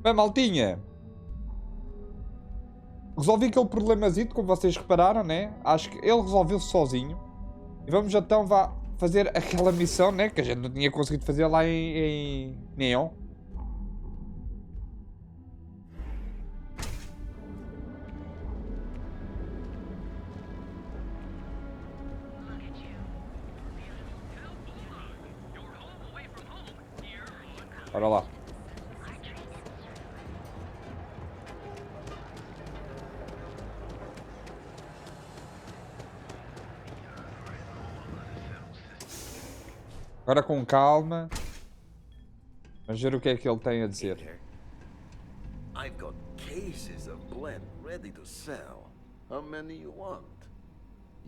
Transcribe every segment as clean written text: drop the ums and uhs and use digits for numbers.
Bem, maltinha. Resolvi aquele problemazito, como vocês repararam, né? Acho que ele resolveu-se sozinho. E vamos então fazer aquela missão, né? Que a gente não tinha conseguido fazer lá em Neon. Bora lá. Agora com calma. Vamos ver o que é que ele tem a dizer. I've got cases of blend ready to sell. How many you want?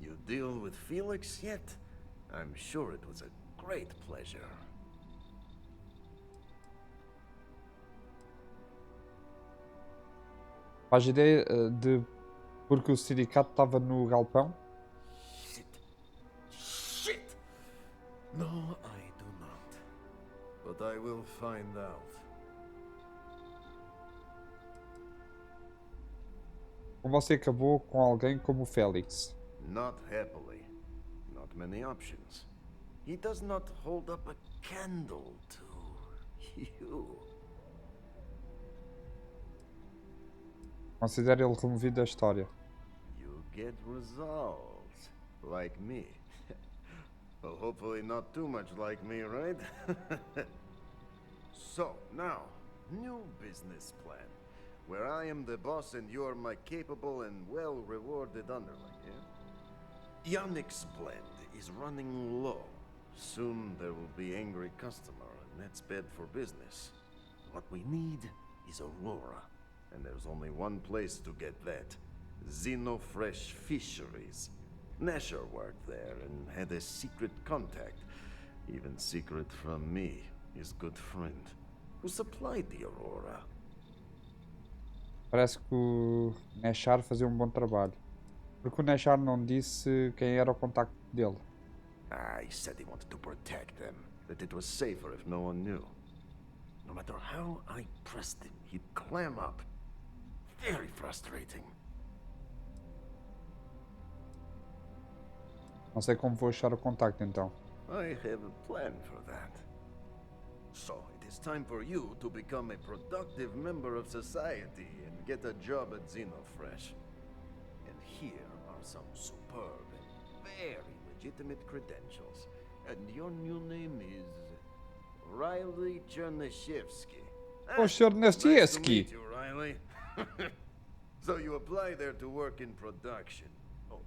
You deal with Felix yet? I'm sure it was a great pleasure. Faz ideia de porque o sindicato estava no galpão? Shit. Shit! No, I do not. But I will find out. Ou você acabou com alguém como o Félix? Not happily. Not many options. He does not hold up a candle to you. Considera ele removido da história. You get results. Like me. Well, hopefully not too much like me, right? So, now, new business plan. Where I am the boss and you're my capable and well-rewarded underling, yeah? Yannick's blend is running low. Soon there will be angry customer, and that's bad for business. What we need is Aurora. And there's only one place to get that. Xenofresh Fisheries. Nasher worked there and had a secret contact. Even secret from me, his good friend, who supplied the Aurora. Parece que o Neshar fazia um bom trabalho. Porque o Neshar não disse quem era o contacto dele. He said he wanted to protect them, that it was safer if no one knew. No matter how I pressed him, he'd clam up. Very frustrating. Não sei como vou achar o contacto então. I have a plan for that. So, it is time for you to become a productive member of society and get a job at Xenofresh. And here are some superb and very legitimate credentials. And your new name is Riley Chernyshevsky. Oh, Sr. Nice to Nestiewski. meet you, Riley. So you apply there to work in production. Oh,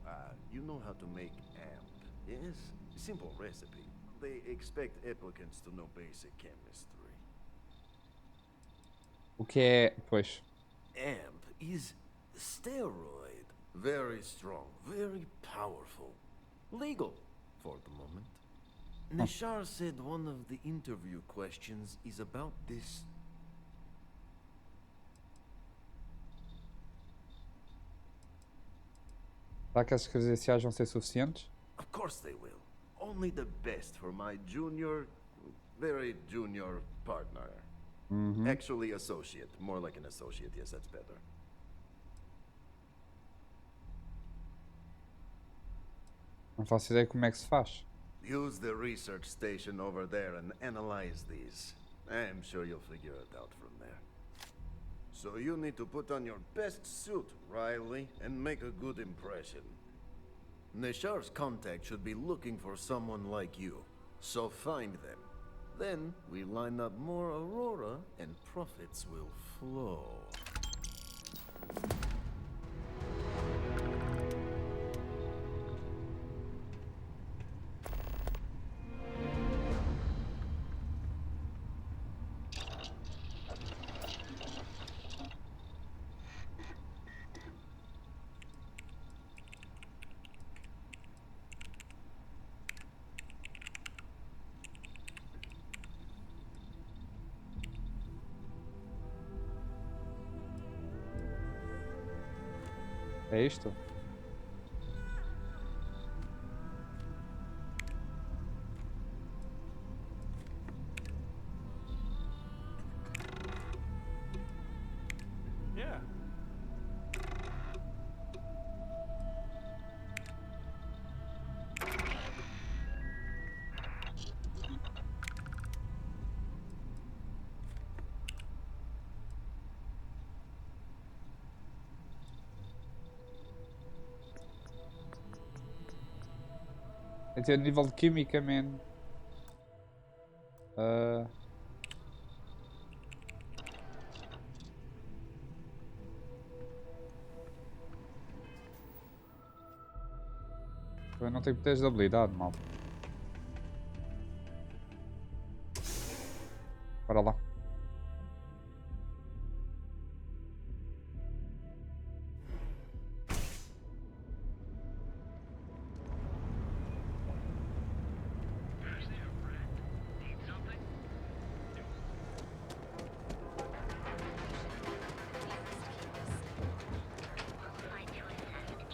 you know how to make amp, yes? Simple recipe. They expect applicants to know basic chemistry. O que é... Pois. Amp is steroid. Very strong, very powerful. Legal, for the moment. Nishar said one of the interview questions is about this. Será que as credenciais vão ser suficientes? Of course they will. Only the best for my junior, very junior partner. Actually associate. More like an associate, yes, that's better. Não faço ideia como é que se faz. Use the research station over there and analyze these. I'm sure you'll figure it out from there. So you need to put on your best suit, Riley, and make a good impression. Neshar's contact should be looking for someone like you. So find them. Then we line up more Aurora and profits will flow. É isto? Tem que ter nível de química, man. Eu não tenho teste de habilidade, mal. Bora lá.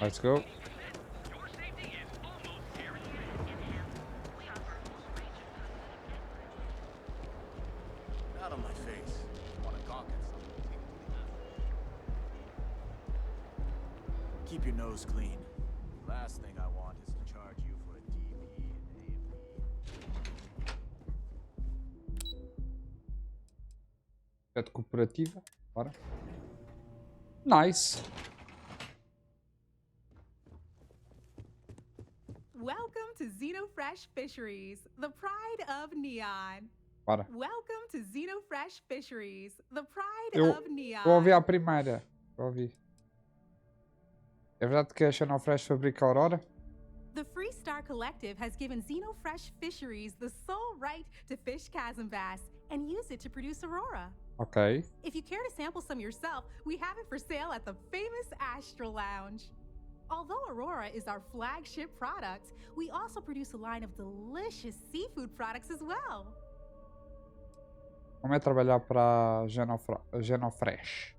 Let's go. Out of my face. Want to gawk at something. Keep your nose clean. Last thing I want is to charge you for a DP and Pet cooperativa. Bora. Nice. Welcome to Xenofresh Fisheries, the pride of Neon. Bora. Welcome to Xenofresh Fisheries, the pride Eu of Neon. ouvi a primeira. Eu ouvi. É verdade que a Channel Fresh fabrica a Aurora? The Free Star Collective has given Xenofresh Fisheries the sole right to fish chasm bass and use it to produce Aurora. Ok. If you care to sample some yourself, we have it for sale at the famous Astral Lounge. Although Aurora is our flagship product, we also produce a line of delicious seafood products as well. Como é trabalhar para a Genofresh?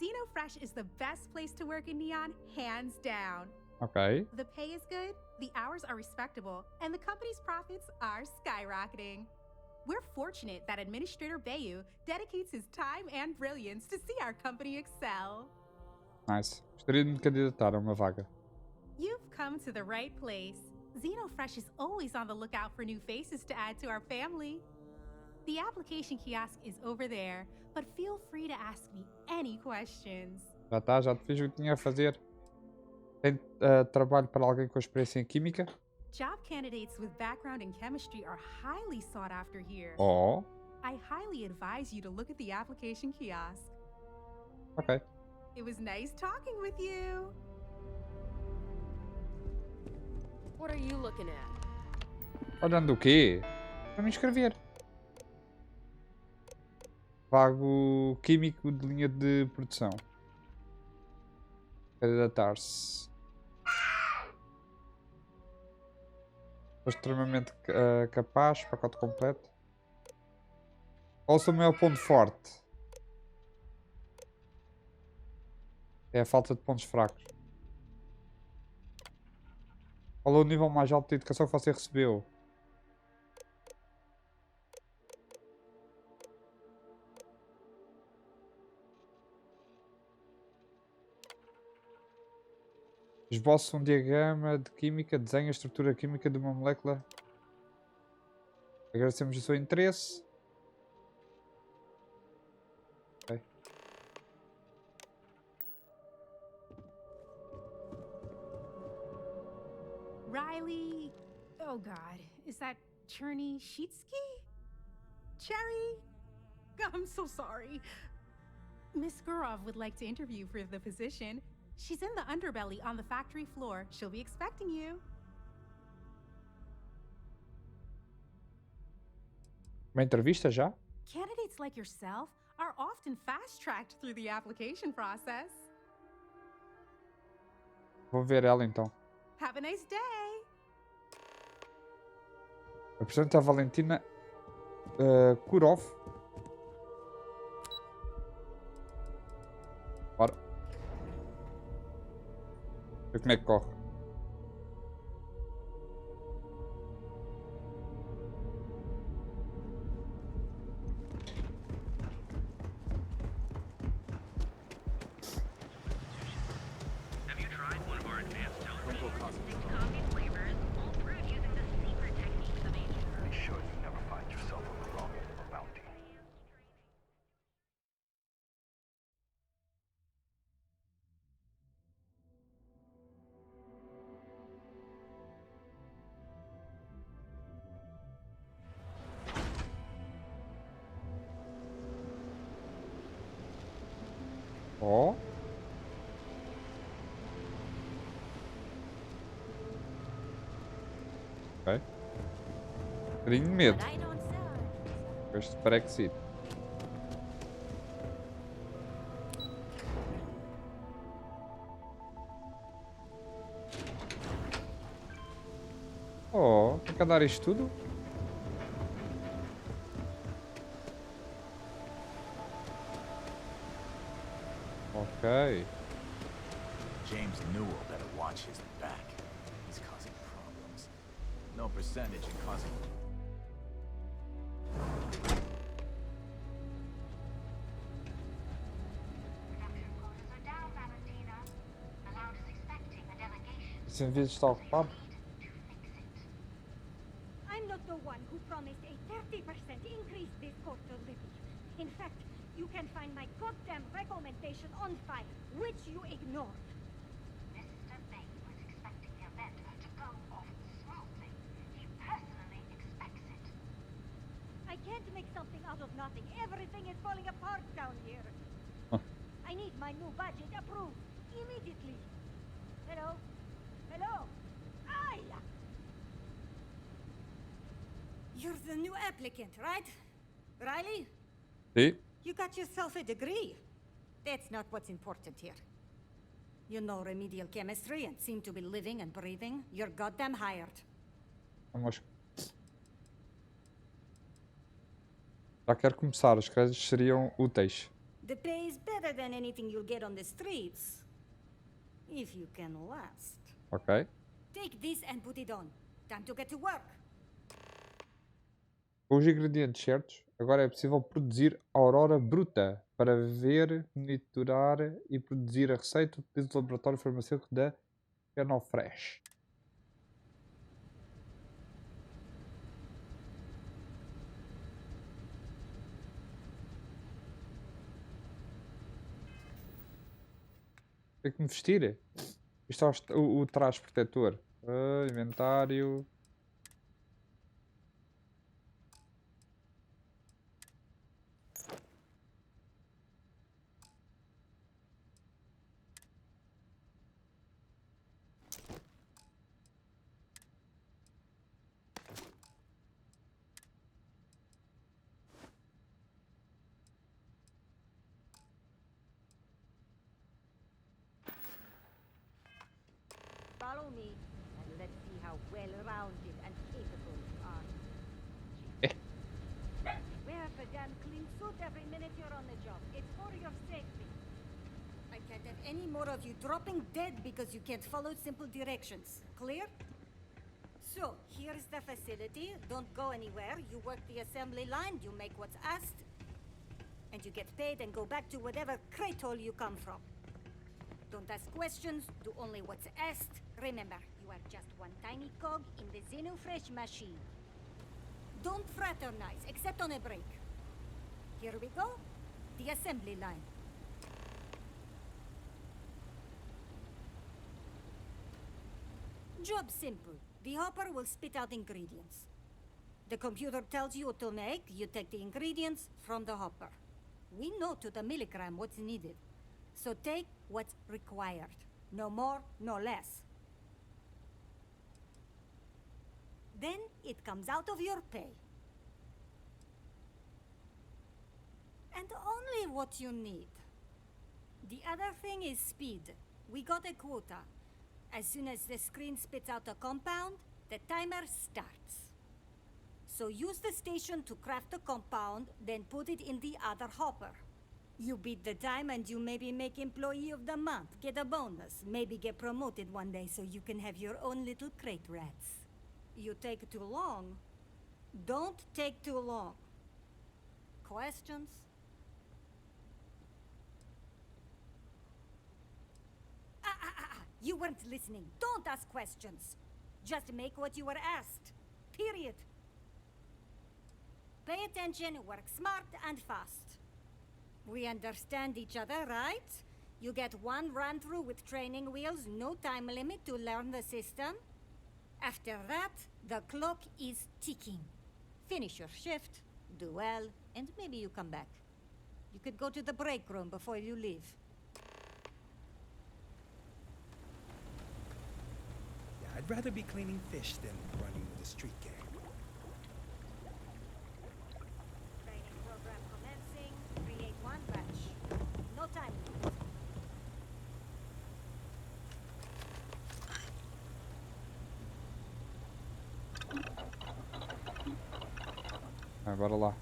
Xenofresh is the best place to work in Neon, hands down. Ok. The pay is good, the hours are respectable, and the company's profits are skyrocketing. We're fortunate that Administrator Bayu dedicates his time and brilliance to see our company excel. Nice. Gostaria de me candidatar a uma vaga. You've come to the right place. Xenofresh is always on the lookout for new faces to add to our family. The application kiosk is over there, but feel free to ask me any questions. Já está, já te fiz o que tinha a fazer. Tem trabalho para alguém com experiência em química? Job candidates with background in chemistry are highly sought after here. Oh. I highly advise you to look at the application kiosk. Ok. It was nice talking with you. What are you looking at? Olhando o quê? Para me inscrever. Vago químico de linha de produção. Candidatar-se. Estou extremamente capaz. Pacote completo. Qual é o seu maior ponto forte? É a falta de pontos fracos. Qual é o nível mais alto de educação que você recebeu? Esboço um diagrama de química, desenha a estrutura química de uma molécula. Agradecemos o seu interesse. Ok. Riley. Oh God, is that Cherny Sheetsky? Cherry? I'm so sorry. Miss Gurov would like to interview for the position. She's in the underbelly on the factory floor. She'll be expecting you. Uma entrevista já? Candidates like yourself are often fast-tracked through the application process. Vou ver ela então. Have a nice day. Apresenta a Valentina Kurov. Bora. Ver como é que corre. Have you tried one of our advanced don't go televisions? causing 6 trouble. coffee flavors, all brewed using the secret techniques of ancient Be sure you never find yourself on the wrong end of a bounty. Ó. Ok. Um bocadinho de medo. But I don't sell. Com este Brexit. Oh, tem que dar isto tudo? Ok. James Newell better watch his back. He's causing problems. No percentage in causing. Production quotas are down, Valentina. Allowed is expecting a delegation. Esse vídeo está ocupado. Need to fix it. I'm not the one who promised a 30% increase this quarter, Libby. In fact, you can find my goddamn recommendation on file, which you ignored. Mr. Bain was expecting the event to go off smoothly. He personally expects it. I can't make something out of nothing. Everything is falling apart down here. Huh. I need my new budget approved immediately. Hello? Hello? Ay! You're the new applicant, right? Riley? Sim. You got yourself a degree. That's not what's important here. You know remedial chemistry and seem to be living and breathing. You're goddamn hired. Vamos. Já quero começar. Os créditos seriam úteis. The pay is better than anything you'll get on the streets. If you can last. Ok. Take this and put it on. Time to get to work. Com os ingredientes certos, agora é possível produzir aurora bruta para ver, monitorar e produzir a receita do pedido do laboratório farmacêutico da Fresh. Tem que me vestir? Isto é o traje protetor. Inventário. Follow me, and let's see how well-rounded and capable you are. Wear the damn clean suit every minute you're on the job. It's for your safety. I can't have any more of you dropping dead because you can't follow simple directions. Clear? So, here's the facility. Don't go anywhere. You work the assembly line, you make what's asked, and you get paid and go back to whatever crate hole you come from. Don't ask questions, do only what's asked. Remember, you are just one tiny cog in the Fresh machine. Don't fraternize, except on a break. Here we go. The assembly line. Job simple. The hopper will spit out ingredients. The computer tells you what to make, you take the ingredients from the hopper. We know to the milligram what's needed. So take what's required. No more, no less. Then it comes out of your pay. And only what you need. The other thing is speed. We got a quota. As soon as the screen spits out a compound, the timer starts. So use the station to craft the compound, then put it in the other hopper. You beat the time and you maybe make Employee of the Month, get a bonus, maybe get promoted one day so you can have your own little crate rats. You take too long. Don't take too long. Questions? You weren't listening. Don't ask questions. Just make what you were asked. Period. Pay attention, work smart and fast. We understand each other, right? You get one run-through with training wheels, no time limit to learn the system. After that, the clock is ticking. Finish your shift, do well, and maybe you come back. You could go to the break room before you leave. I'd rather be cleaning fish than running with a street gang. Training program commencing. Create one batch. No time limit. Bora lá.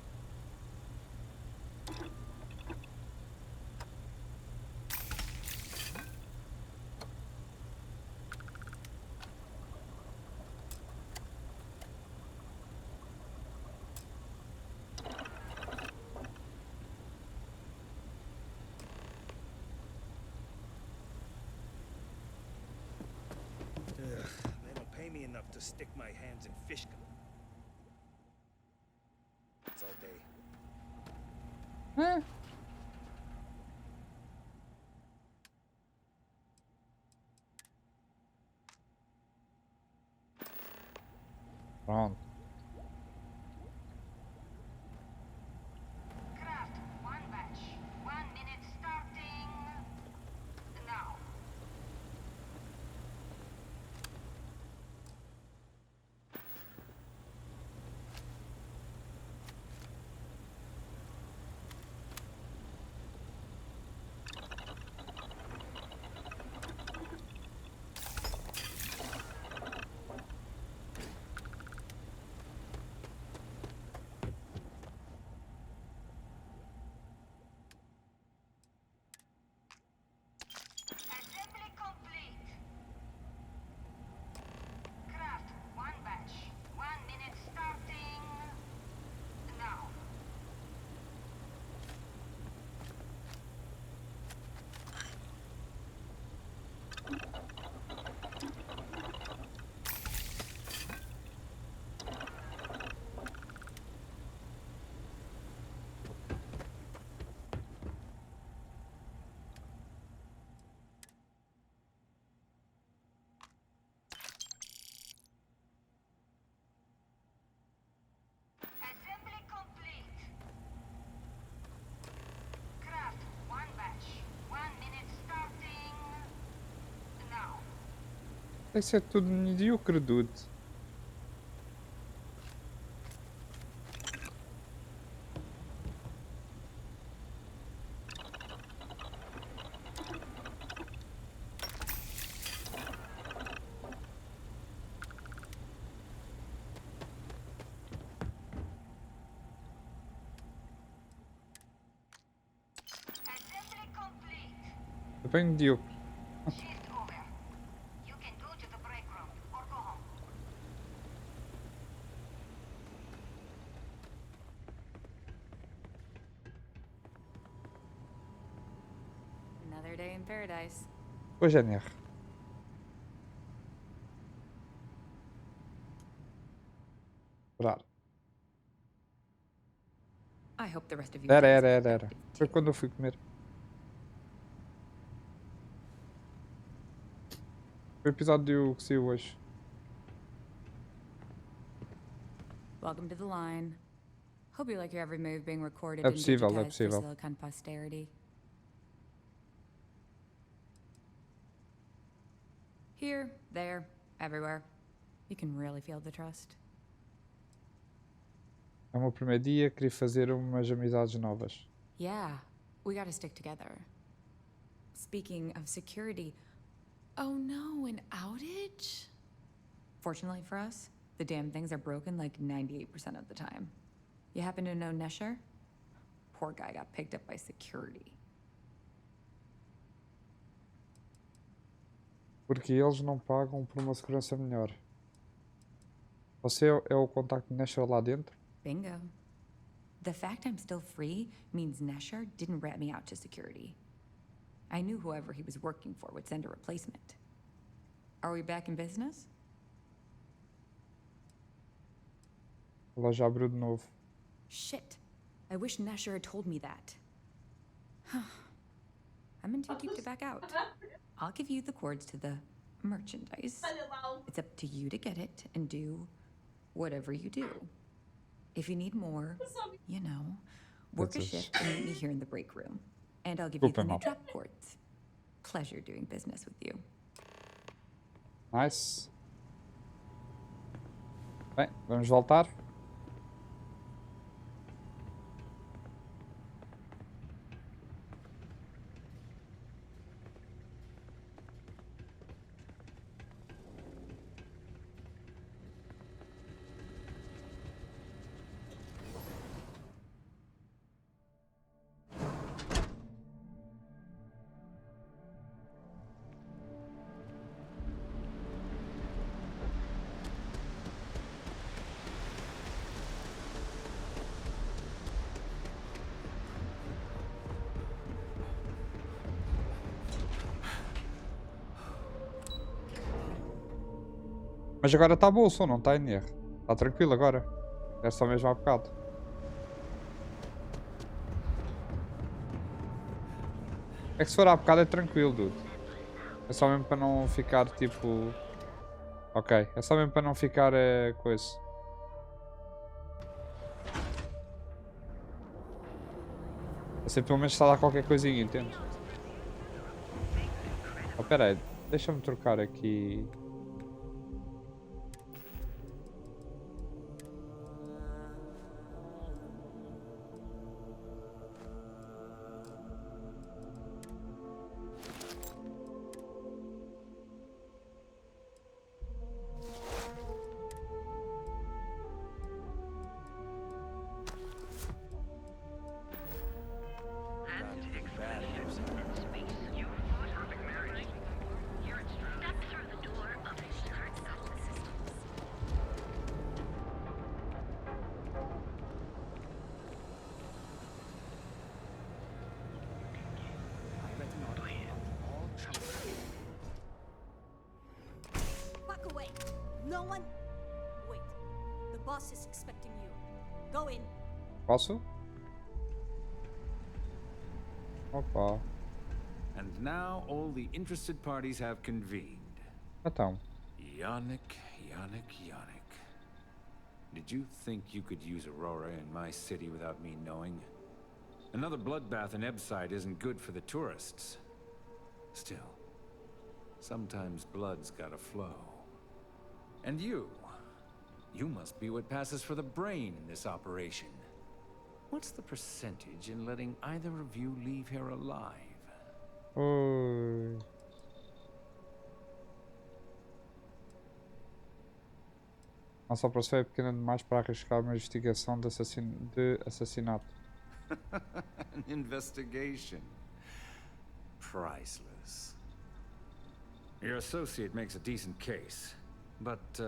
They don't pay me enough to stick my hands in fish. It's all day. Pronto. Craft one batch. 1 minute starting now. Assembly complete. Craft one batch. 1 minute starting now. Assembly complete. Craft one batch. 1 minute starting now. Isso é tudo medíocre, dude. Assembly complete. É bem medíocre. Shift over. You can go to the break room or go home. Another day in paradise. Hoje é NR. Esperar. I hope the rest of you Era. Foi quando eu fui comer. Foi o episódio que saiu hoje. Welcome to the line. Hope you like your every move being recorded É and possível, é digitized for possível. Silicon posterity. Here, there, everywhere. You can really feel the trust. É o meu primeiro dia, queria fazer umas amizades novas. Yeah, we gotta stick together. Speaking of security, oh no, an outage? Fortunately for us, the damn things are broken like 98% of the time. You happen to know Nesher? Poor guy got picked up by security. Porque eles não pagam por uma segurança melhor. Você é o contacto de Nesher lá dentro? Bingo. The fact I'm still free means Nesher didn't rat me out to security. I knew whoever he was working for would send a replacement. Are we back in business? Ela já abriu de novo. Shit. I wish Nesher had told me that. I'm in too deep to back out. I'll give you the cords to the merchandise. It's up to you to get it and do whatever you do. If you need more, you know, work a shift and meet me here in the break room. And I'll give you the new drop cords. Pleasure doing business with you. Nice. Bem, vamos voltar. Mas agora está bom o som, não está em erro. Está tranquilo agora. É só mesmo há bocado. É que se for há bocado é tranquilo, dude. É só mesmo para não ficar tipo... Ok, é só mesmo para não ficar coisa. Assim pelo menos está lá qualquer coisinha, entende? Oh, pera aí, deixa-me trocar aqui... Walk away. No one. Wait. The boss is expecting you. Go in. Posso? Opa. And now all the interested parties have convened. Então. Yannick. Did you think you could use Aurora in my city without me knowing? Another bloodbath in Ebside isn't good for the tourists. Still, sometimes blood's gotta flow. And you must be what passes for the brain in this operation. What's the percentage in letting either of you leave here alive? Oi. Nossa operação é pequena demais para arriscar uma investigação de assassinato. An investigation. Priceless. Your associate makes a decent case, but,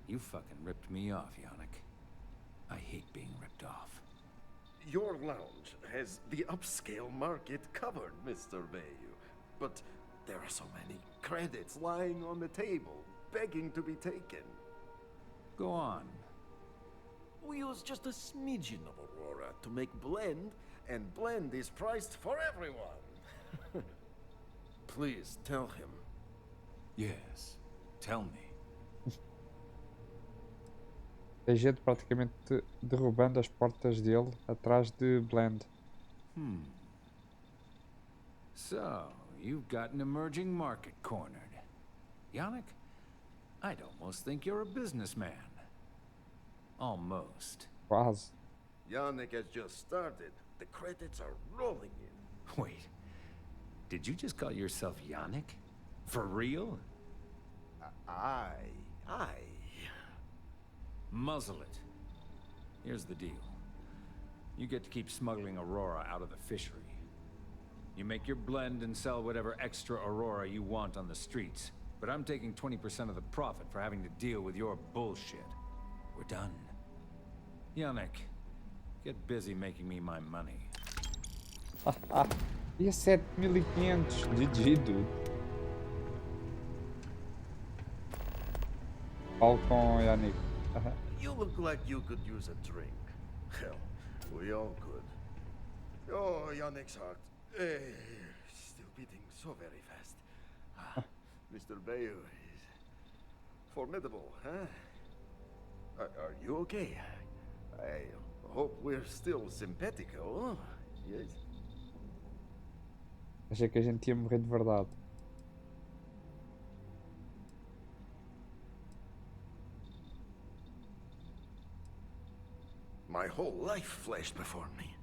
you fucking ripped me off, Yannick. I hate being ripped off. Your lounge has the upscale market covered, Mr. Bayou. But there are so many credits lying on the table, begging to be taken. Go on. We use just a smidgen of Aurora to make blend, and blend is priced for everyone. Please tell him. Yes, tell me. Tem gente praticamente derrubando as portas dele atrás de Blend. So, you've got an emerging market cornered. Yannick, I'd almost think you're a businessman. Almost. Quase. Yannick has just started. The credits are rolling in. Wait, did you just call yourself Yannick? For real? I. Muzzle it. Here's the deal. You get to keep smuggling Aurora out of the fishery. You make your blend and sell whatever extra Aurora you want on the streets. But I'm taking 20% of the profit for having to deal with your bullshit. We're done. Yannick, get busy making me my money. E a 7500 GG, dude. Falo com o Yannick. You look like you could use a drink. Hell, we all could. Oh, Yannick's heart. Still beating so very fast. Mr. Bayou is formidable, huh? Are you okay? I hope we're still simpatico. Yes. Achei que a gente ia morrer de verdade. My whole life flashed before me.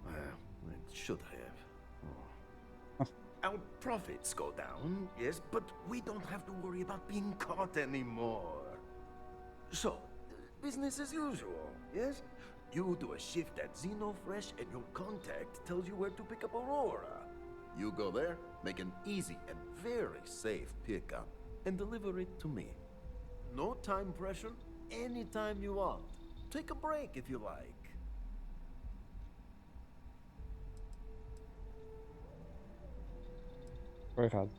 Well, it should have. Our profits go down, yes, but we don't have to worry about being caught anymore. So, business as usual, yes? You do a shift at Xenofresh and your contact tells you where to pick up Aurora. You go there, make an easy and very safe pickup, and deliver it to me. No time pressure, anytime you want. Take a break if you like. Estou errado.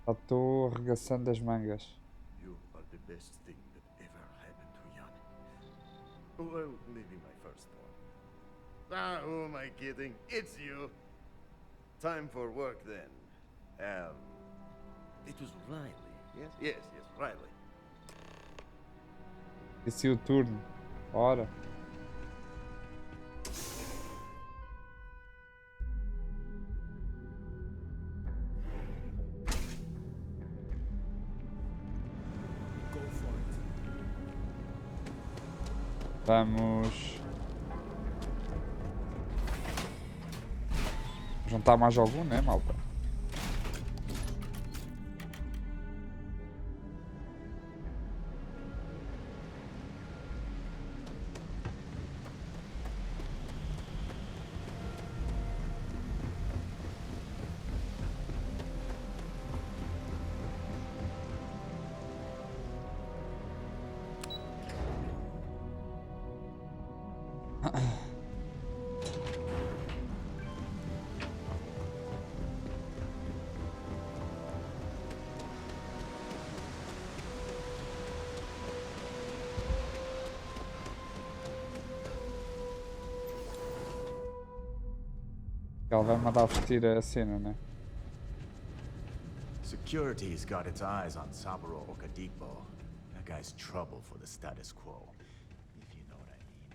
Já estou arregaçando as mangas. You are the best thing that ever happened to Yannick. Well, maybe my firstborn. Ah, who am I kidding? It's you. Time for work then. It was Riley. Yes, Riley. Esse é o turno. Ora. Go for it. Vamos juntar mais algum, né, malta? Ela vai mandar vestir a cena, né? Security's got its eyes on Saburo Okadipo. That guy's trouble for the status quo, if you know what I mean.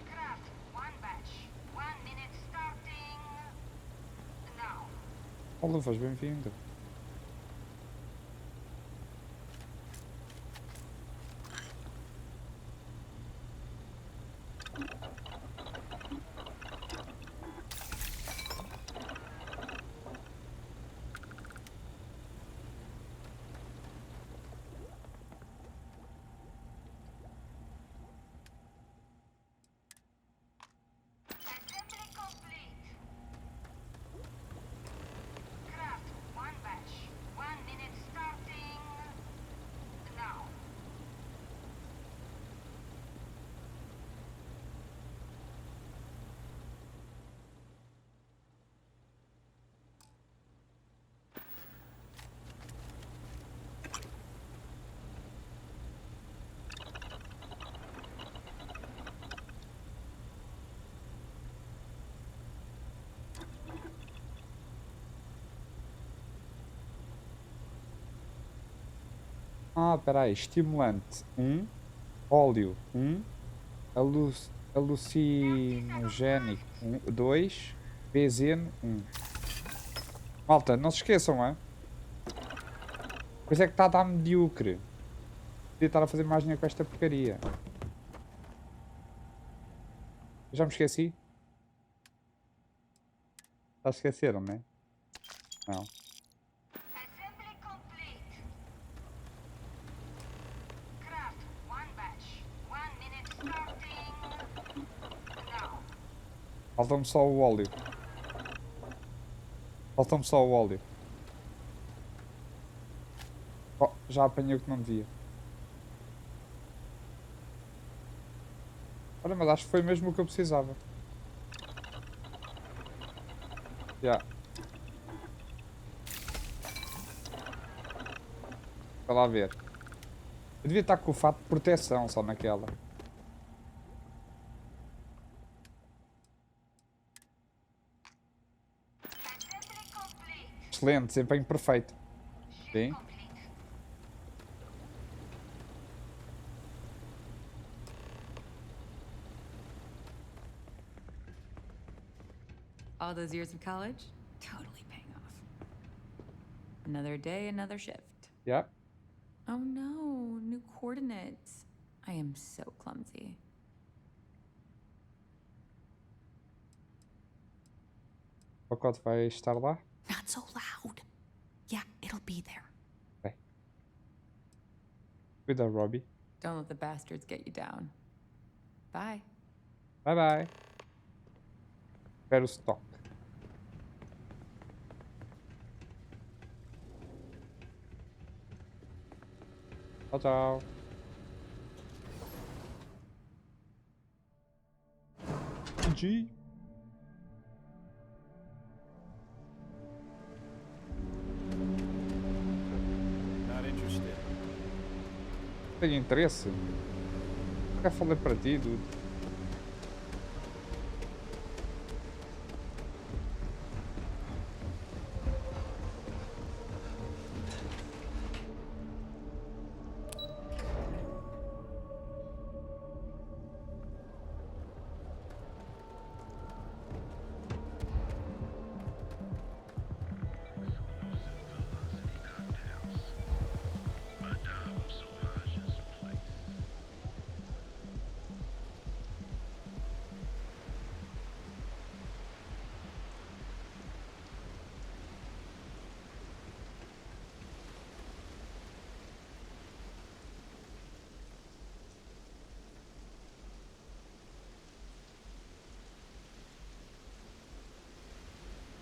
Craft one batch. 1 minute starting now. Ó, Luvas, bem-vindo. Assembly complete. Craft one batch. 1 minute starting now. Ah, peraí. Estimulante 1. Óleo 1. Alucinogénico 2. Benzeno 1. Malta, não se esqueçam, é? Pois é que está a dar medíocre. Podia estar a fazer mais dinheiro com esta porcaria. Eu já me esqueci? Já se esqueceram, né? Não. Assembly complete. Craft one batch. 1 minute starting now. Falta-me só o óleo. Falta-me só o óleo. Oh, já apanhei o que não devia. Olha, mas acho que foi mesmo o que eu precisava. Já. Vai lá ver. Eu devia estar com o fato de proteção só naquela. Excelente, desempenho perfeito. Sim. All those years of college? Totally paying off. Another day, another shift. Yep. Oh no, new coordinates. I am so clumsy. O pacote vai estar lá? Not so loud. Yeah, it'll be there. Ok. Cuida, Robbie. Don't let the bastards get you down. Bye. Bye bye. Espero o stock. Tchau, tchau. GG. Not interested. Tenho interesse. Nunca falei para ti, dude.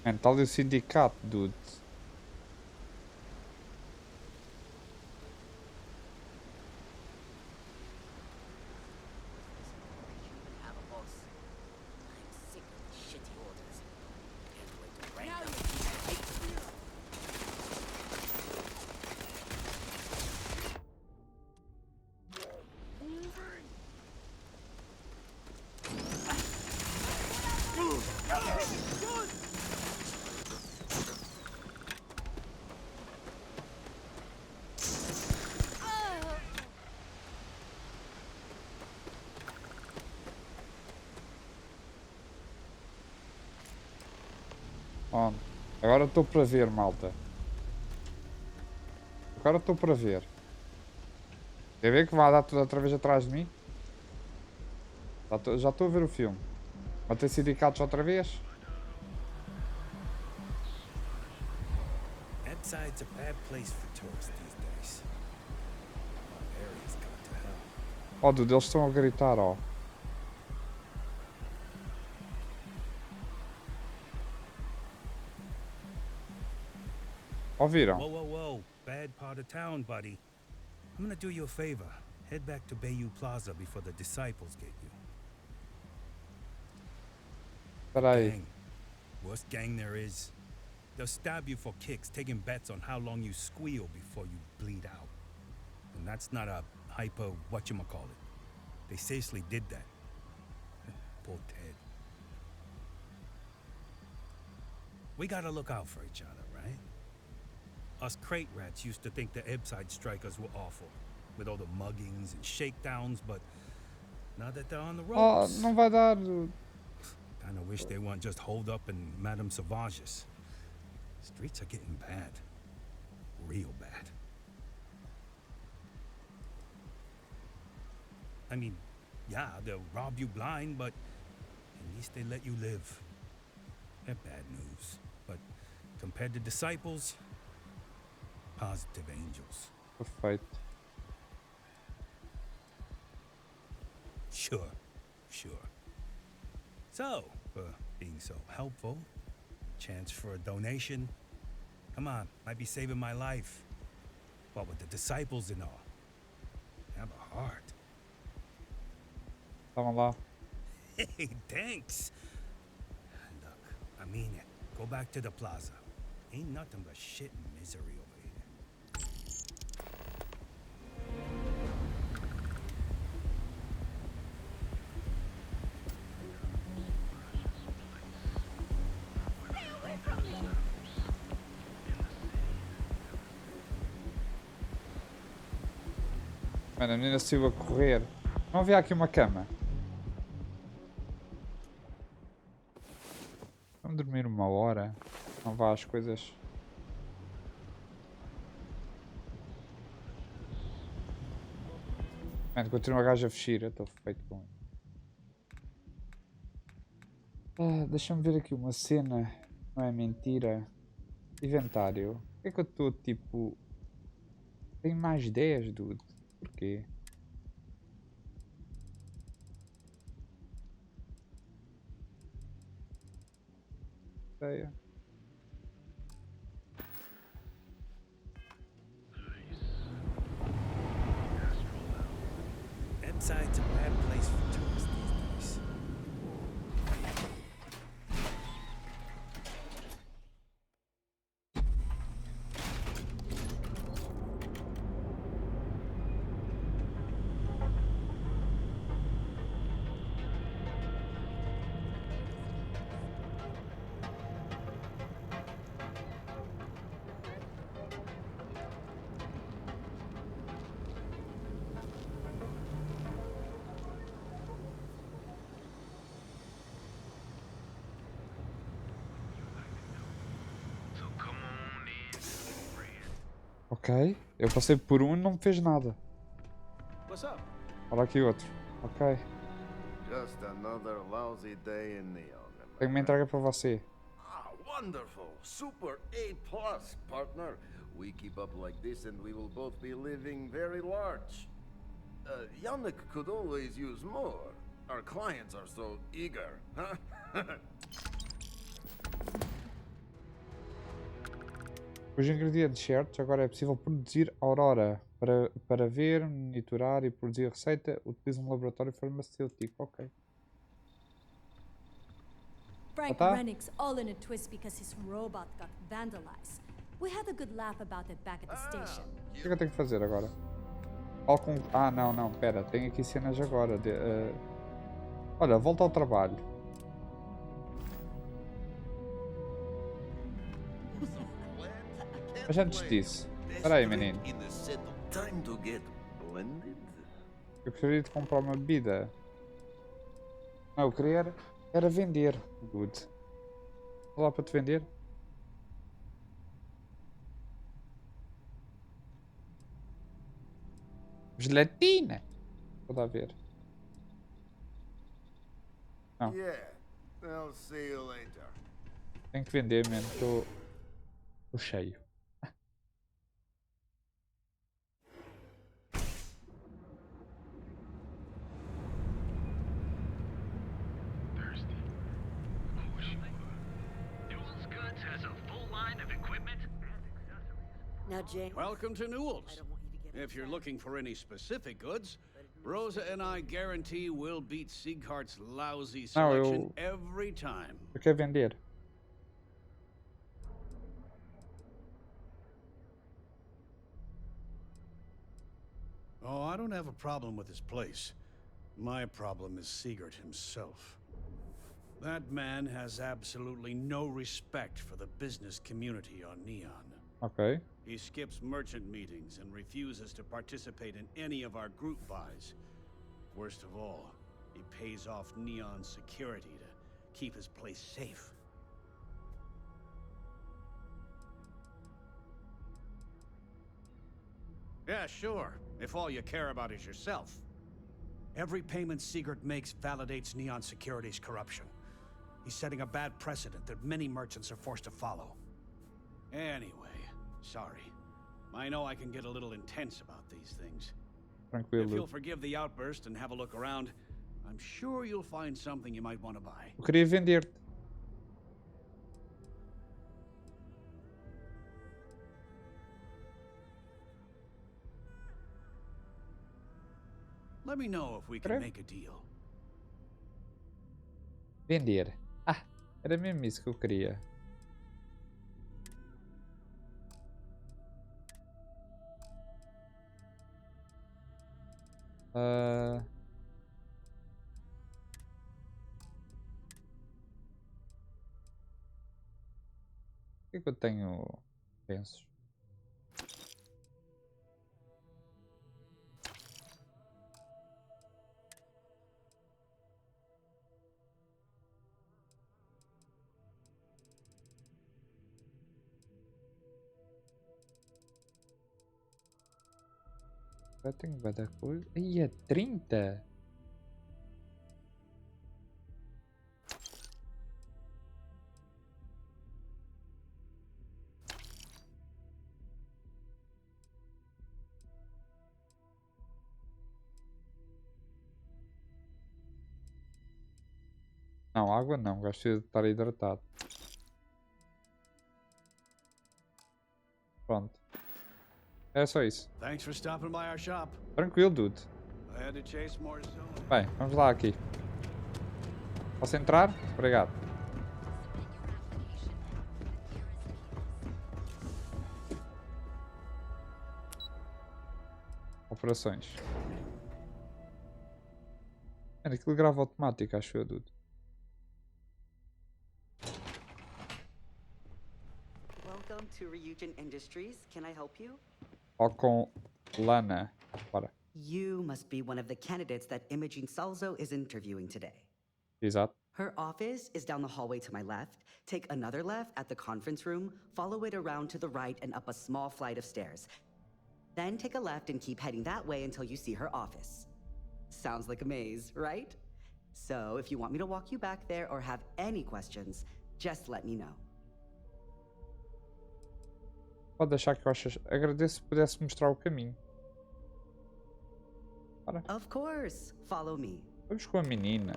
Man, tá ali o sindicato, dude. Oh, agora estou para ver, malta. Agora estou para ver. Quer ver que vai dar tudo outra vez atrás de mim? Já estou a ver o filme. Vai ter sindicatos outra vez? Outside's a bad place for tourists these days. Our area's gone to hell. Oh, dude, eles estão a gritar, ó. Ouviram? Whoa, whoa, whoa. Bad part of town, buddy. I'm gonna do you a favor. Head back to Bayou Plaza before the disciples get you. Espera aí. Gang. Worst gang there is. They'll stab you for kicks, taking bets on how long you squeal before you bleed out. And that's not a hyper whatchamacallit. They seriously did that. Poor Ted. We gotta look out for each other, right? Us crate rats used to think the Ebside strikers were awful, with all the muggings and shakedowns, but now that they're on the Oh, ropes, não vai dar, dude. kinda wish they weren't just holed up in Madame Sauvage's. Streets are getting bad. Real bad. I mean, yeah, they'll rob you blind, but at least they let you live. They're bad news, but compared to disciples, positive angels. Perfeito. Sure, sure. So, for being so helpful, chance for a donation. Come on, might be saving my life. What with the disciples and all. Have a heart. Estavam lá. Hey, thanks. Look, I mean it. Go back to the plaza. Ain't nothing but shit and misery over here. Mano, a menina saiu a correr. Não havia aqui uma cama. Vamos dormir Não vá as coisas. Mano, continua a gaja a fechir. Eu estou feito com ele. Deixa-me ver aqui uma cena. Não é mentira. Inventário. Por que é que eu estou tipo. Tem mais 10, dude. Porquê? Ideia. Emside's a bad place for tourists these days. Ok. Eu passei por um e não me fez nada. What's up? Olha aqui outro. Ok. Just another lousy day in Neon. Tenho uma entrega para você. Ah, wonderful. Super A+, partner. We keep up like this and we will both be living very large. Yannick could always use more. Our clients are so eager, huh? Os ingredientes certos, agora é possível produzir Aurora. Para ver, monitorar e produzir receita, utiliza um laboratório farmacêutico. Ok. Frank tá? Rennick's all in a twist because his robot got vandalized. We had a good laugh about it back at the station. O que é que eu tenho que fazer agora? Ah, não, não, pera. Tenho aqui cenas agora. Olha, volta ao trabalho. Mas antes disso, espera aí, menino. Time to get blended? Eu gostaria de comprar uma bebida. Não, eu queria era vender. Good. Vou lá para te vender. Gelatina. Vou lá ver. Não. Yeah, I'll see you later. Tenho que vender, mano. Estou cheio. Now, James. Welcome to Newell's. I don't want you to get If you're upset. looking for any specific goods, Rosa and I guarantee we'll beat Sieghart's lousy selection every time. Eu quero vender. Oh, I don't have a problem with this place. My problem is Siegert himself. That man has absolutely no respect for the business community on Neon. Ok. He skips merchant meetings and refuses to participate in any of our group buys. Worst of all, he pays off Neon security to keep his place safe. Yeah, sure, if all you care about is yourself. Every payment Siegert makes validates Neon Security's corruption. He's setting a bad precedent that many merchants are forced to follow. Anyway, sorry. I know I can get a little intense about these things. If you'll forgive the outburst and have a look around, I'm sure you'll find something you might want to buy. Eu queria vender-te. Let me know if we can make a deal. Vender. Ah, era mesmo isso que eu queria. O que é que eu tenho? Penso. Já tenho bué da coisa. Ih, é 30? Não, água não. Gosto de estar hidratado. Pronto. É só isso. Thanks for stopping by our shop. Tranquilo, dude. I had to chase more soon. Bem, vamos lá aqui. Posso entrar? Obrigado. Operações. Mano, aquilo grava automático, acho eu, dude. Welcome to Ryujin Industries. Can I help you? Ou com Lana. Bora. You must be one of the candidates that Imogen Salzo is interviewing today. Exato. Her office is down the hallway to my left. Take another left at the conference room, follow it around to the right and up a small flight of stairs. Then take a left and keep heading that way until you see her office. Sounds like a maze, right? So if you want me to walk you back there or have any questions, just let me know. Pode deixar que eu acho. Agradeço se pudesse mostrar o caminho. Bora. Of course. Follow me. Vamos com a menina.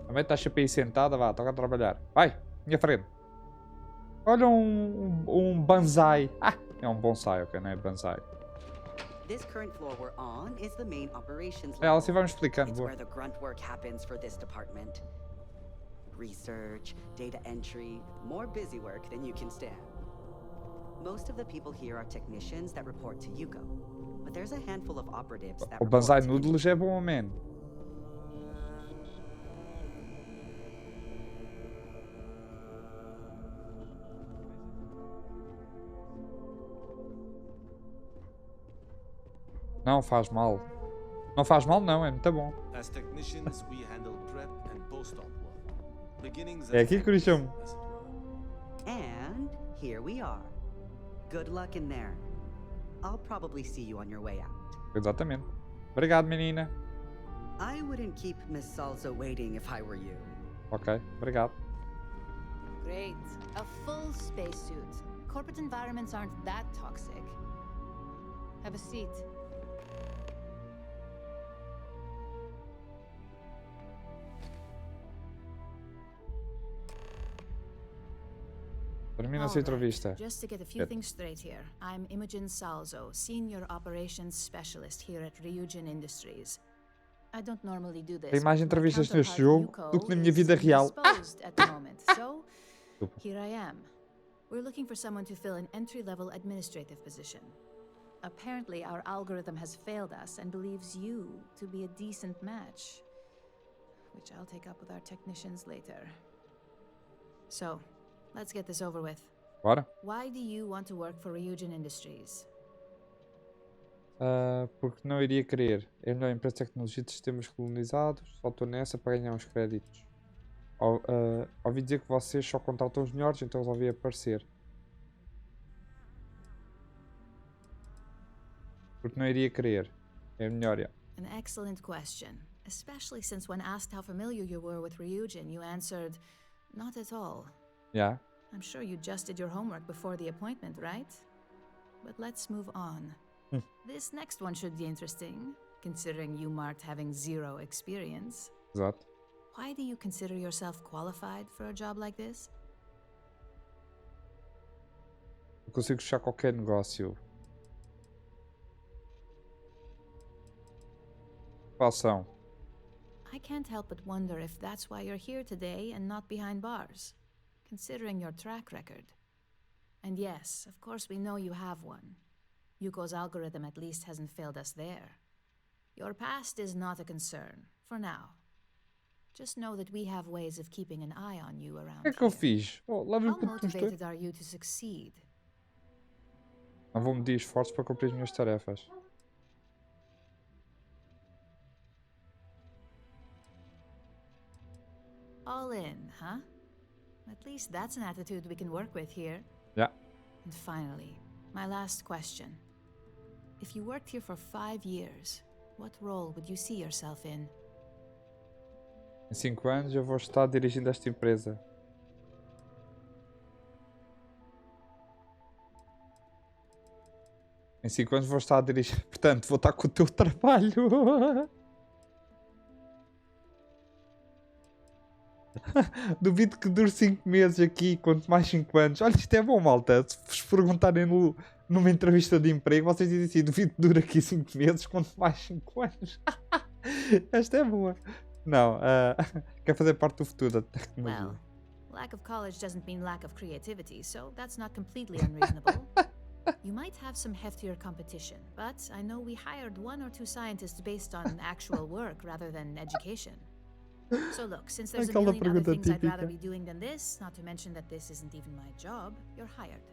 Também está sempre aí sentada, vá, toca a trabalhar. Vai, minha frente. Olha um banzai. Ah, é um bonsai, ok, não é banzai. This current floor we're on is the main operations level. É, ela se vai me explicando. It's Boa. where the grunt work happens for this department. Research, data entry, more busy work than you can stand. Most of the people here are technicians that report to Yuko, but there's a handful of operatives that O report banzai to noodles é bom, man. Não faz mal. Não faz mal não, é muito bom. As technicians, we handle prep and post-op work. Beginnings É aqui que eles chamam. And here we are. Good luck in there. I'll probably see you on your way out. Exatamente. Obrigado, menina. I wouldn't keep Miss Salsa waiting if I were you. Ok, obrigado. Great. A full spacesuit. Corporate environments aren't that toxic. Have a seat. Termina All essa right, entrevista. just to get a few things straight here. I'm Imogen Salzo, Senior Operations Specialist here at Ryujin Industries. I don't normally do this. Tem mais but my entrevistas neste counterpart, jogo Yuko, do que na minha is vida real. indisposed at the moment, so here I am. We're looking for someone to fill an entry-level administrative position. Apparently, our algorithm has failed us and believes you to be a decent match, which I'll take up with our technicians later. So, let's get this over with. Bora. Why do you want to work for Ryujin Industries? Porque não iria querer. É a melhor empresa de tecnologia de sistemas colonizados. Só estou nessa para ganhar uns créditos. Ouvi dizer que vocês só contratam os melhores, então resolvi aparecer. Porque não iria querer. É a melhor, yeah. An excellent question, especially since when asked how familiar you were with Ryujin, you answered, not at all. Yeah. I'm sure you just did your homework before the appointment, right? But let's move on. This next one should be interesting, considering you marked having 0 experience. Exato. Why do you consider yourself qualified for a job like this? Eu consigo fechar qualquer negócio. Ação. I can't help but wonder if that's why you're here today and not behind bars, considering your track record. And yes, of course we know you have one. Yuko's algorithm at least hasn't failed us there. Your past is not a concern, for now. Just know that we have ways of keeping an eye on you around O que é que eu fiz? Oh, lá vi o How que eu mostrei. motivated are you to succeed? Não vou medir esforços para cumprir as minhas tarefas. All in, huh? At least that's an attitude we can work with here. Yeah. And finally, my last question. if you worked here for 5 years, what role would you see yourself in? Em 5 anos eu vou estar dirigindo esta empresa. Em 5 anos vou estar a dirigir. Portanto, vou estar com o teu trabalho. Duvido que dure 5 meses aqui, quanto mais 5 anos. Olha, isto é bom, malta. Se vos perguntarem numa entrevista de emprego, vocês dizem assim: duvido que dure aqui 5 meses, quanto mais 5 anos. Esta é boa. Não, quer fazer parte do futuro da tecnologia. Well, lack of college doesn't mean lack of creativity, so that's not completely unreasonable. You might have some heftier competition, but I know we hired 1 or 2 scientists based on actual work rather than education. So look, since there's a million other things I'd rather be doing than this, not to mention that this isn't even my job, you're hired.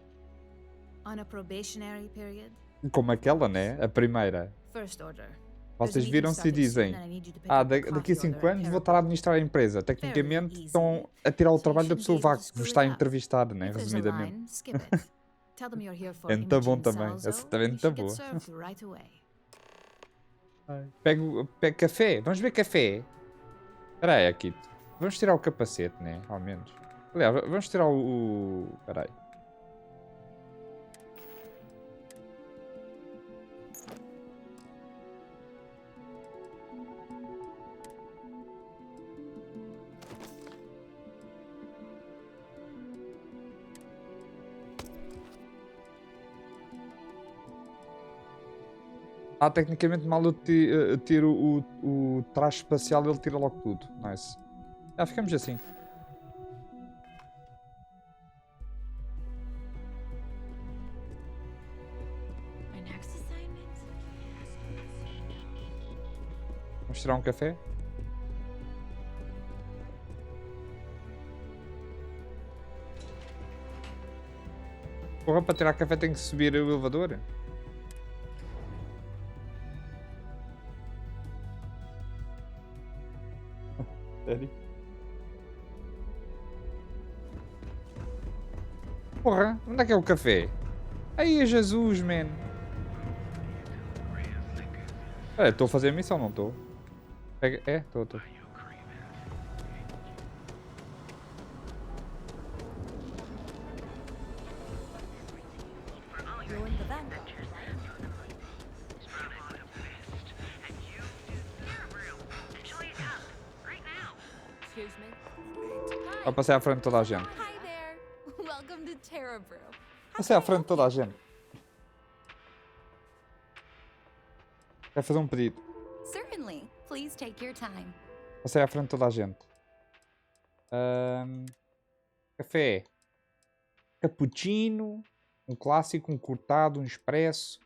On a probationary period. Como aquela, né? A primeira. First order. Vocês viram-se e dizem: daqui a 5 anos vou estar a administrar a empresa. Tecnicamente estão a tirar o trabalho da pessoa que vos está a entrevistar, né? Resumidamente. É muito bom também. Essa também é muito boa. Pego café. Vamos ver café. Espera aí, AKITO. Vamos tirar o capacete, né? Ao menos. Aliás, vamos tirar o... Espera aí. Tecnicamente mal eu tiro o traje espacial, ele tira logo tudo. Nice. Ficamos assim. Vamos tirar um café? Porra, para tirar café tem que subir o elevador? Sério? Porra, onde é que é o café? Aí, Jesus, man. Estou a fazer a missão, não estou? Estou. Vou passar à frente de toda a gente. Passei à frente de toda a gente. Quer fazer um pedido? Certainly. Please take your time. Passei à frente de toda a gente. Café. Cappuccino. Um clássico, um cortado, um expresso.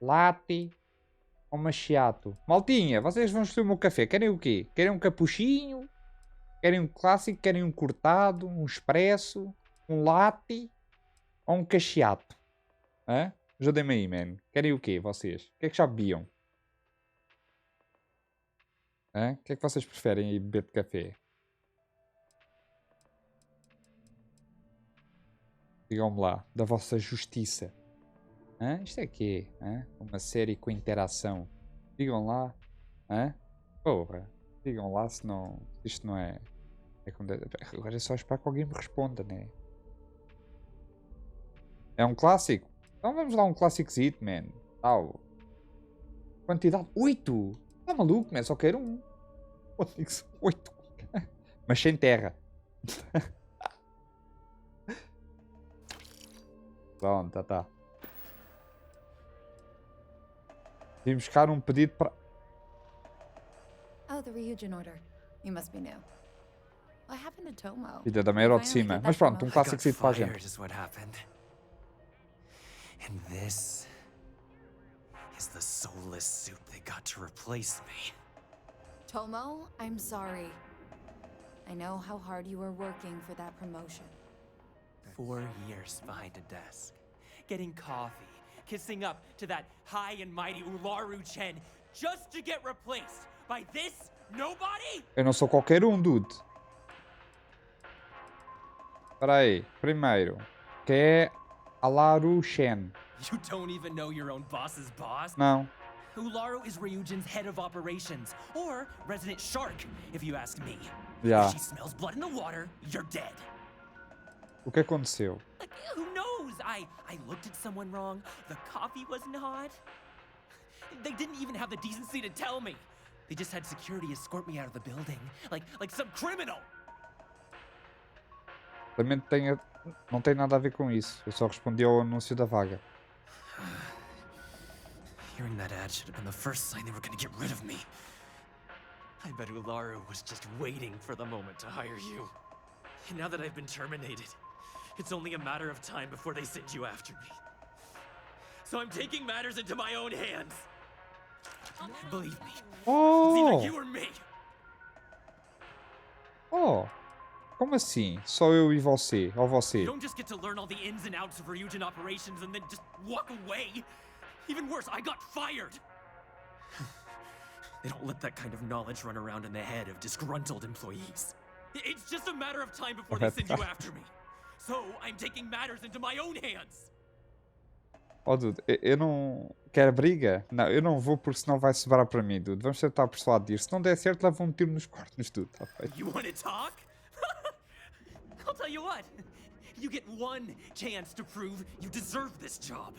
Latte. Ou macchiato. Maltinha, vocês vão escolher o meu café. Querem o quê? Querem um cappuccino? Querem um clássico? Querem um cortado? Um expresso? Um latte? Ou um cacheato? Ajudem-me aí, man. Querem o quê, vocês? O que é que já bebiam? O que é que vocês preferem aí beber de café? Digam-me lá, da vossa justiça. Isto é quê? Uma série com interação. Digam lá. Porra. Digam lá se não... Isto não é... Agora é só esperar que alguém me responda, né? É um clássico? Então vamos lá um clássicozito, man. Quantidade... 8! Tá maluco, man? Só quero um. 8. Mas sem terra. Pronto, tá. Vim buscar um pedido para... Oh, the Ryujin order. You must be new. What happened to Tomo? Vida da maior de cima. Mas pronto, um clássico para a gente. And this is the soulless suit they got to replace me. Tomo, I'm sorry. I know how hard you were working for that promotion. 4 years behind a desk, getting coffee, kissing up to that high and mighty Ularu Chen, just to get replaced by this nobody? Eu não sou qualquer um, dude. Espera aí. Primeiro, que é Alaru Shen. You don't even know your own boss's boss? Não. Ularu is Ryujin's head of operations, or resident shark, if you ask me. Yeah. If she smells blood in the water, you're dead. O que aconteceu? Like, who knows? I looked at someone wrong. The coffee wasn't hot. They didn't even have the decency to tell me. They just had security escort me out of the building, like some criminal. Também não tem nada a ver com isso. Eu só respondi ao anúncio da vaga. Hearing that ad should have been the first sign they were going to get rid of me. I bet Ularu was just waiting for the moment to hire you. And now that I've been terminated, it's only a matter of time before they send you after me. So I'm taking matters into my own hands. Believe me, it's either you or me. Oh, como assim? Só eu e você? Ou você? You don't just get to learn all the ins and outs of Ryujin operations and then just walk away. Even worse, I got fired. They don't let that kind of knowledge run around in the head of disgruntled employees. It's just a matter of time before they send you after me. So I'm taking matters into my own hands. Oh, dude, eu não quero briga? Não, eu não vou porque senão vai sobrar para mim, dude. Vamos tentar persuadir. Se não der certo, leva um tiro nos cornos, dude. Tá feito. You want to talk? I'll tell you what. You get one chance to prove you deserve this job.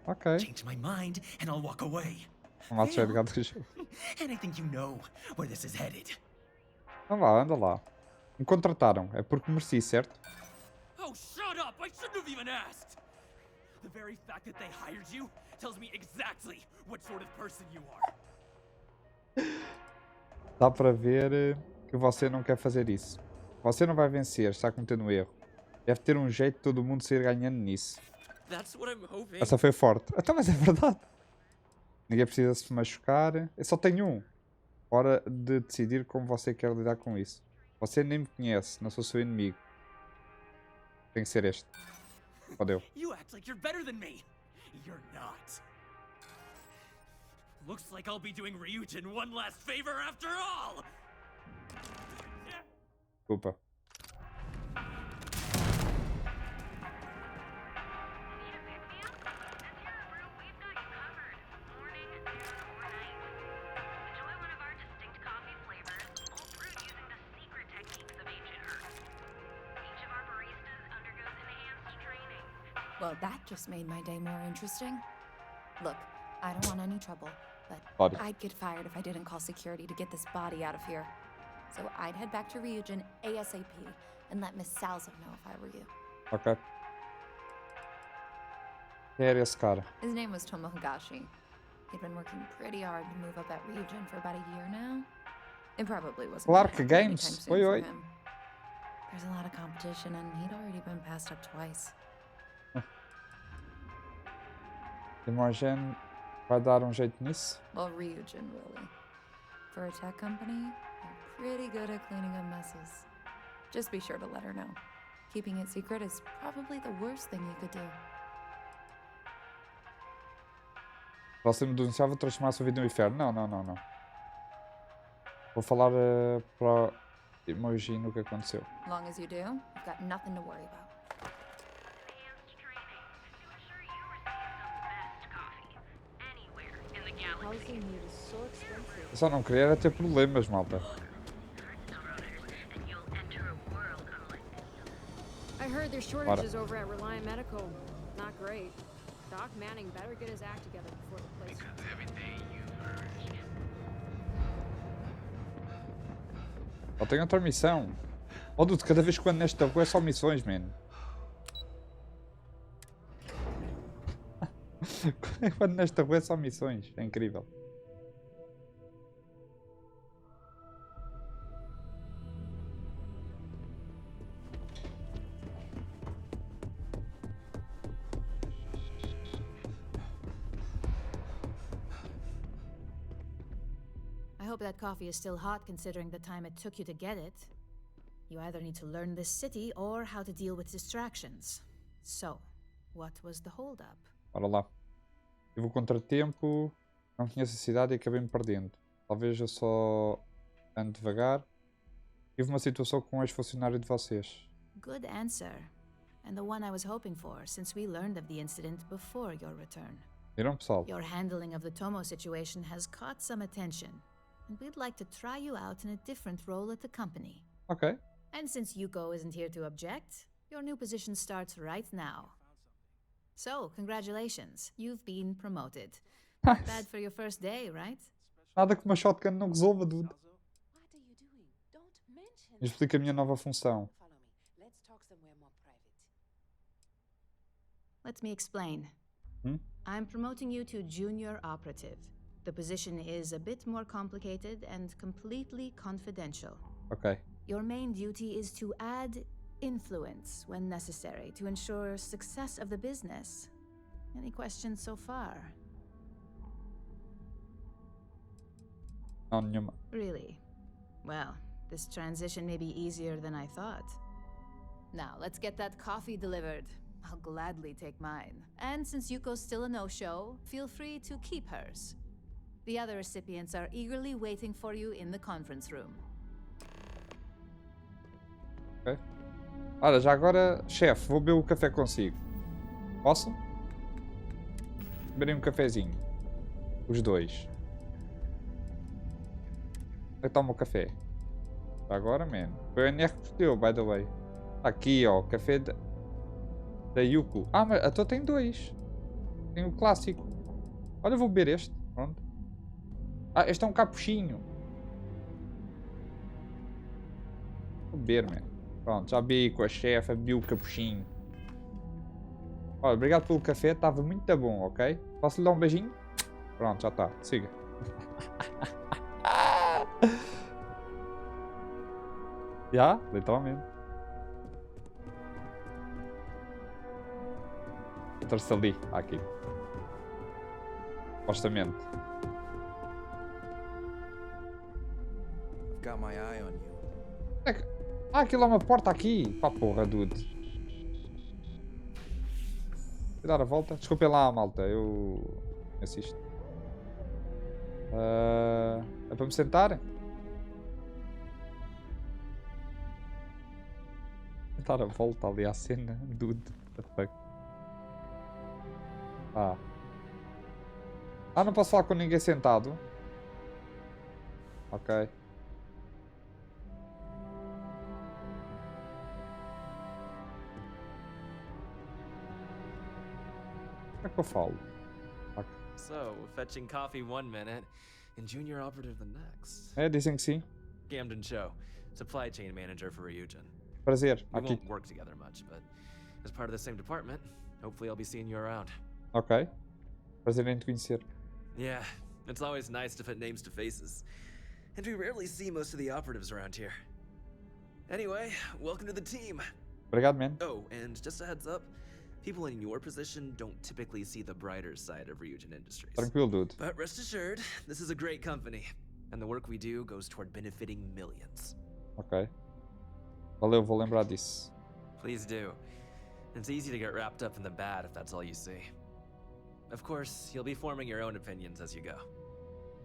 Ok. Change my mind and I'll walk away. Mal chegado do jogo. And I think you know where this is headed. Anda lá. Me contrataram. É porque mereci, certo? Oh, shut up! I shouldn't have even asked! The very fact that they hired you tells me exactly what sort of person you are. Dá para ver que você não quer fazer isso. Você não vai vencer, está cometendo um erro. Deve ter um jeito de todo mundo sair ganhando nisso. That's what I'm hoping. Essa foi forte. Então, mas é verdade. Ninguém precisa se machucar. Eu só tenho um. Hora de decidir como você quer lidar com isso. Você nem me conhece, não sou seu inimigo. Tem que ser este. Fodeu. You act like you're better than me. You're not. Looks like I'll be doing Ryujin one last favor after all. Desculpa. Well, that just made my day more interesting. Look, I don't want any trouble, but Body. I'd get fired if I didn't call security to get this body out of here. So I'd head back to Ryujin ASAP and let Miss Salzo know if I were you. Ok. Quem era esse cara? His name was Tomohigashi. He'd been working pretty hard to move up at Ryujin for about a year now. It probably wasn't Clark gonna happen Games. anytime soon Oi, for oi. him. There's a lot of competition and he'd already been passed up twice. Imogen vai dar um jeito nisso? Well, Ryujin really. For a tech company, they're pretty good at cleaning up messes. Just be sure to let her know. Keeping it secret is probably the worst thing you could do. Você me denunciava transformar sua vida no inferno? Não. Vou falar para Imogen o que aconteceu. As long as you do, you've got nothing to worry about. Eu só não queria era ter problemas, malta. I heard there's shortages over at Reliant Medical. Not great. Doc Manning better get his act together before the place. Só tenho outra missão. Oh, dude, cada vez que ando nesta rua é só missões, man. Quando nesta rua é só missões. É incrível. I hope that coffee is still hot considering the time it took you to get it. You either need to learn this city or how to deal with distractions. So, what was the holdup? Bora lá. Tive um contratempo, não conheço a cidade e acabei me perdendo. Talvez eu só ando devagar. Tive uma situação com um ex-funcionário de vocês. Good answer. and the one I was hoping for since we learned of the incident before your return. Viram, pessoal? Your handling of the Tomo situation has caught some attention, and we'd like to try you out in a different role at the company. Ok. And since Yuko isn't here to object, your new position starts right now. So, congratulations, you've been promoted. Nice. Bad for your first day, right? Nada que uma shotgun não resolva, dude. Explica a minha nova função. Let me explain. I'm promoting you to junior operative. The position is a bit more complicated and completely confidential. Ok. Your main duty is to add influence when necessary to ensure success of the business. Any questions so far? Não, nenhuma. Really? Well, this transition may be easier than I thought. Now, let's get that coffee delivered. I'll gladly take mine. And since Yuko's still a no-show, feel free to keep hers. The other recipients are eagerly waiting for you in the conference room. Ok. Olha, já agora, chefe, vou beber o café consigo. Posso? Beberem um cafezinho. Os dois. Onde está o meu café? Está agora, man. Foi o NR que deu, by the way. Está aqui, ó. Café da Yuko. Ah, mas até tem dois. Tem o clássico. Olha, eu vou beber este. Pronto. Ah, este é um capuchinho. Vou beber, man. Pronto, já bebi com a chefe, bebi o capuchinho. Olha, obrigado pelo café, estava muito bom, ok? Posso lhe dar um beijinho? Pronto, já está. Siga. Já, literalmente. Trouxe ali, aqui. Supostamente. Got my eye on you. É que... Ah, aquilo é uma porta aqui. Pá, porra, dude. Vou dar a volta. Desculpem lá, malta. Eu assisto. É para me sentar? Dar a volta ali à cena. Dude. What the fuck? Ah, não posso falar com ninguém sentado. Ok. Como é que eu falo? Okay. So, fetching coffee one minute and junior operative the next. É, dizem que sim. Gamden Cho, supply chain manager for Ryujin. Prazer, We aqui. won't work together much, but as part of the same department, hopefully I'll be seeing you around. Ok. Prazer em te conhecer. Yeah, it's always nice to put names to faces. And we rarely see most of the operatives around here. Anyway, welcome to the team. Obrigado, man. Oh, and just a heads up, people in your position don't typically see the brighter side of Ryujin Industries. Tranquilo, dude. But rest assured, this is a great company, and the work we do goes toward benefiting millions. Ok. Valeu, vou lembrar disso. Please do. It's easy to get wrapped up in the bad if that's all you see. Of course, you'll be forming your own opinions as you go.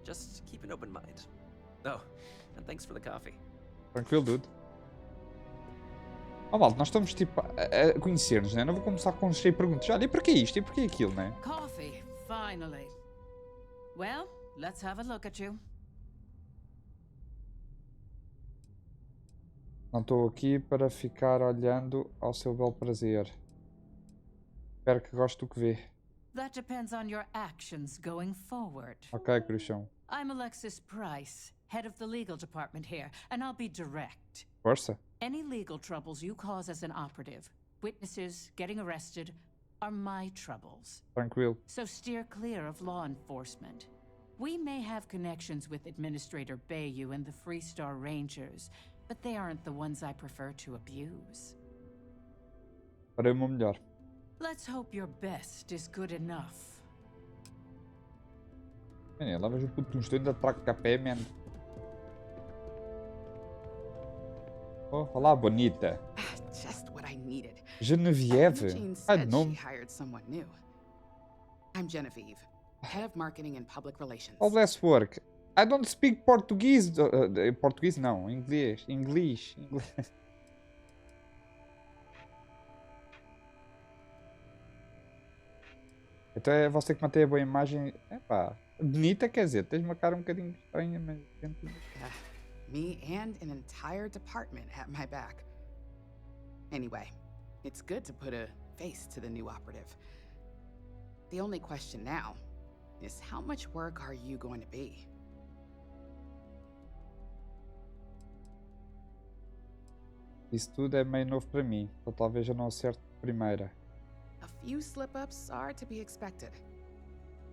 Just keep an open mind. Oh, and thanks for the coffee. Tranquilo, dude. Oh, malta, nós estamos tipo a conhecer-nos, né? Não vou começar com cheio de perguntas. Olha, e porquê isto? E porquê aquilo, né? Coffee, finally. Well, let's have a look at you. Não estou aqui para ficar olhando ao seu belo prazer. Espero que goste do que vê. That depends on your actions going forward. Ok, Cruxão. I'm Alexis Price, head of the legal department here, and I'll be direct. Força. Any legal troubles you cause as an operative, witnesses getting arrested, are my troubles. Tranquilo. So steer clear of law enforcement. We may have connections with Administrator Bayou and the Freestar Rangers, but they aren't the ones I prefer to abuse. Farei o meu melhor. Let's hope your best is good enough. Menina, levas o puto de um estúdio, ainda trago café, man. Oh, olá, bonita. Just what I needed. Genevieve. Jean Ai, said nome. she hired someone new. I'm Genevieve, head of marketing and public relations. All less work. I don't speak Portuguese. Português não, inglês. Inglês. então é você que mantém a boa imagem. Epá, bonita quer dizer, tens uma cara um bocadinho estranha, mas... Me and an entire department at my back. Anyway, it's good to put a face to the new operative. The only question now is how much work are you going to be? Isso tudo é meio novo para mim, ou talvez eu não acerte de primeira. A few slip-ups are to be expected.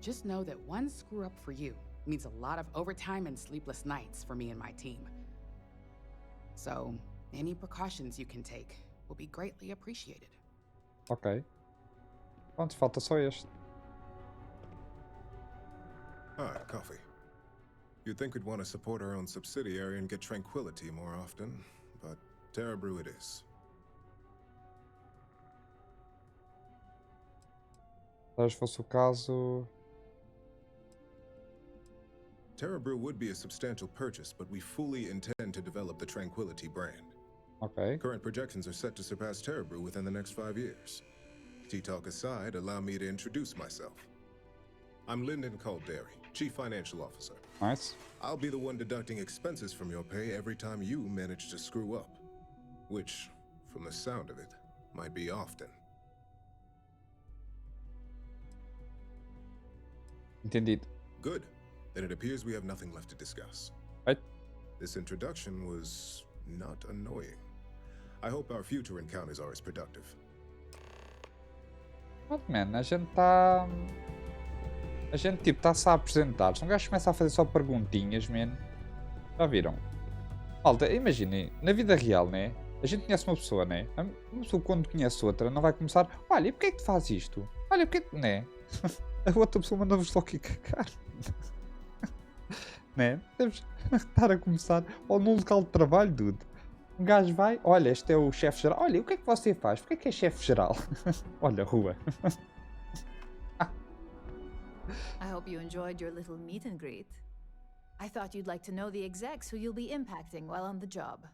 Just know that one screw-up for you means a lot of overtime and sleepless nights for me and my team. So, any precautions you can take will be greatly appreciated. Ok. Pronto, falta só este. Hi, coffee. You'd think we'd want to support our own subsidiary and get tranquility more often, but Terra Brew it is. Talvez fosse o caso... Terra Brew would be a substantial purchase, but we fully intend to develop the Tranquility brand. Okay. Current projections are set to surpass Terra Brew within the next 5 years. Tea-talk aside, allow me to introduce myself. I'm Lyndon Calderi, Chief Financial Officer. Nice. I'll be the one deducting expenses from your pay every time you manage to screw up. Which, from the sound of it, might be often. Entendido. Good. Then it appears we have nothing left to discuss. Right. This introduction was not annoying. I hope our future encounters are as productive. Pronto, man, a gente está... A gente, tipo, está-se a apresentar. Se um gajo começa a fazer só perguntinhas, man... Já viram? Malta, imaginem, na vida real, né? A gente conhece uma pessoa, né? Uma pessoa quando conhece outra não vai começar... Olha, e porquê é que tu fazes isto? Olha, porquê que... Né? A outra pessoa manda-vos só aqui cagar. Né? Deves estar a começar... Ou num local de trabalho, dude. Um gajo vai... Olha, este é o chefe geral. Olha, e o que é que você faz? Porquê é que é chefe geral? Olha, rua. I hope you enjoyed your little meet and greet. I thought you'd like to know the execs who you'll be impacting while on the job.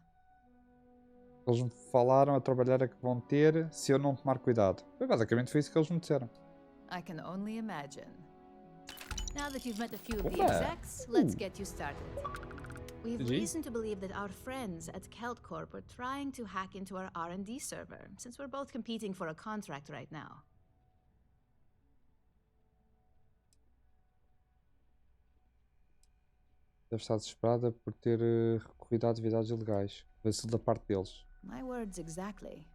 Eles me falaram a trabalhar a que vão ter se eu não tomar cuidado. Foi basicamente foi isso que eles me disseram. I can only imagine. Now that you've met a few of the execs, let's get you started. We've reason to believe that our friends at KeltCorp are trying to hack into our R&D server, since we're both competing for a contract right now. Deve estar desesperada por ter recorrido a atividades ilegais. Vacilo da parte deles. My words exactly.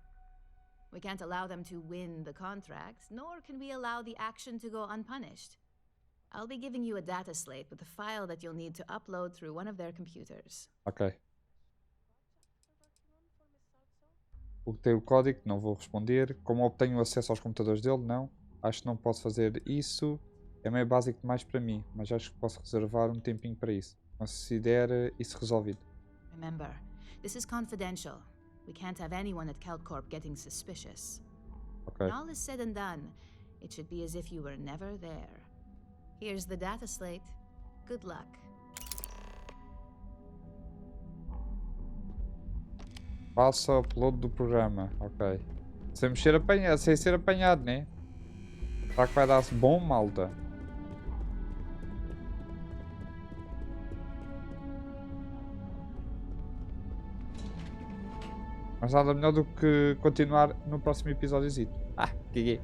We can't allow them to win the contract, nor can we allow the action to go unpunished. I'll be giving you a data slate with a file that you'll need to upload through one of their computers. Ok. Tem o código, não vou responder. Como obtenho acesso aos computadores dele? Não. Acho que não posso fazer isso. É meio básico demais para mim, mas acho que posso reservar um tempinho para isso. Considere isso resolvido. Remember, this is confidential. We can't have anyone at KeltCorp getting suspicious. Okay. When all is said and done, it should be as if you were never there. Here's the data slate. Good luck. Faça o upload do programa. Ok. Sem ser apanhado, né? Será que vai dar-se bom, malta? Mas nada melhor do que continuar no próximo episódio. Ah, que